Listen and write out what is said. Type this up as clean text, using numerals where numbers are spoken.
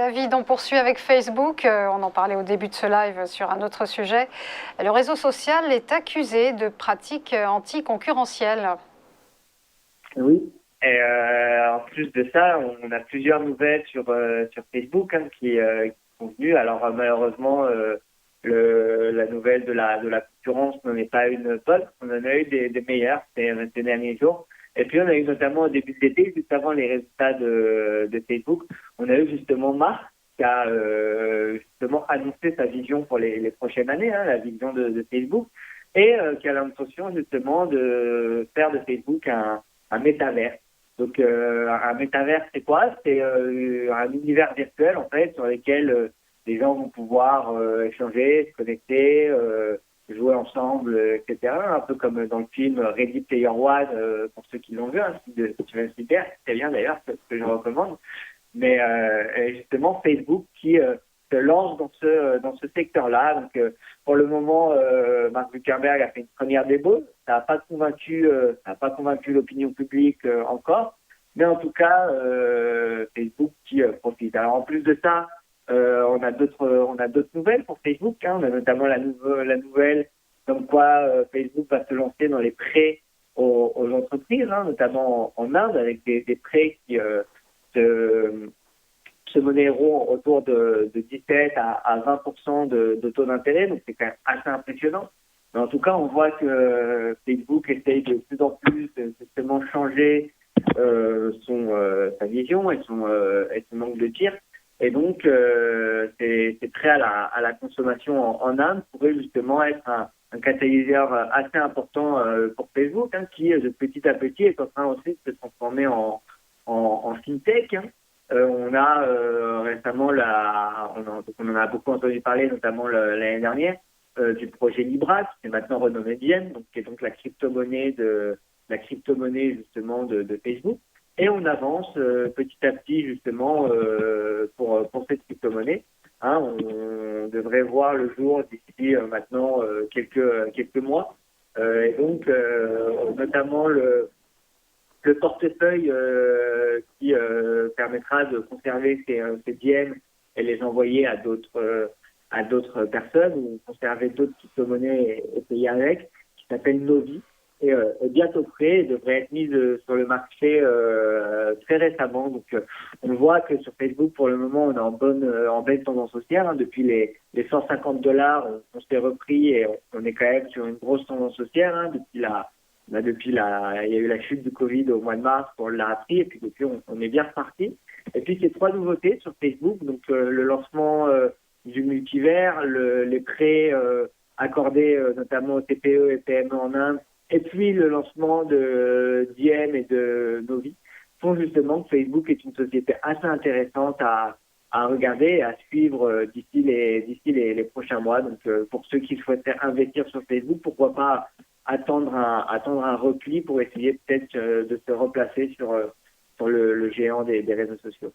David, on poursuit avec Facebook. On en parlait au début de ce live sur un autre sujet. Le réseau social est accusé de pratiques anticoncurrentielles. Oui. Et en plus de ça, on a plusieurs nouvelles sur Facebook qui sont venues. Alors malheureusement, la nouvelle de la concurrence n'en est pas une bonne. On en a eu des meilleures ces derniers jours. Et puis on a eu notamment au début de l'été, juste avant les résultats de Facebook, on a eu justement Marc qui a justement annoncé sa vision pour les prochaines années, la vision de Facebook, et qui a l'intention justement de faire de Facebook un métavers. Donc un métavers, c'est quoi? C'est un univers virtuel en fait sur lequel les gens vont pouvoir échanger, se connecter, jouer ensemble, etc. Un peu comme dans le film Ready Player One, pour ceux qui l'ont vu, un film de Steven Spielberg, c'est bien d'ailleurs, que je recommande. Mais justement, Facebook qui se lance dans ce secteur-là. Donc, pour le moment, Mark Zuckerberg a fait une première démo. Ça n'a pas convaincu l'opinion publique encore. Mais en tout cas, Facebook qui profite. Alors, en plus de ça, on a d'autres nouvelles pour Facebook. On a notamment la nouvelle comme quoi Facebook va se lancer dans les prêts aux entreprises, notamment en Inde, avec des prêts qui se monnayeront autour de 17 à 20% de taux d'intérêt. Donc, c'est quand même assez impressionnant. Mais en tout cas, on voit que Facebook essaye de plus en plus de justement changer sa vision et son angle de tir. Et donc, c'est prêt à la consommation en Inde pourrait justement être un catalyseur assez important pour Facebook, qui de petit à petit est en train aussi de se transformer en fintech. On a récemment on en a beaucoup entendu parler, notamment l'année dernière, du projet Libra, qui est maintenant renommé Diem, donc qui est donc la crypto-monnaie justement de Facebook. Et on avance petit à petit justement pour cette crypto-monnaie. On devrait voir le jour d'ici maintenant quelques mois. Et donc notamment le portefeuille qui permettra de conserver ces dièmes et les envoyer à d'autres personnes ou conserver d'autres crypto-monnaies et payer avec, qui s'appelle Novi. Et est bientôt prêt et devrait être mise sur le marché très récemment. Donc on voit que sur Facebook pour le moment on est en belle tendance haussière. Depuis les $150, on s'est repris et on est quand même sur une grosse tendance haussière. Il y a eu la chute du Covid au mois de mars, on l'a appris et puis depuis on est bien reparti. Et puis ces trois nouveautés sur Facebook, donc le lancement du multivers, les prêts accordés notamment aux TPE et PME en Inde, et puis le lancement de Diem et de Novi, font justement que Facebook est une société assez intéressante à regarder et à suivre d'ici les prochains mois. Donc pour ceux qui souhaiteraient investir sur Facebook, pourquoi pas attendre un repli pour essayer peut-être de se replacer sur le géant des réseaux sociaux.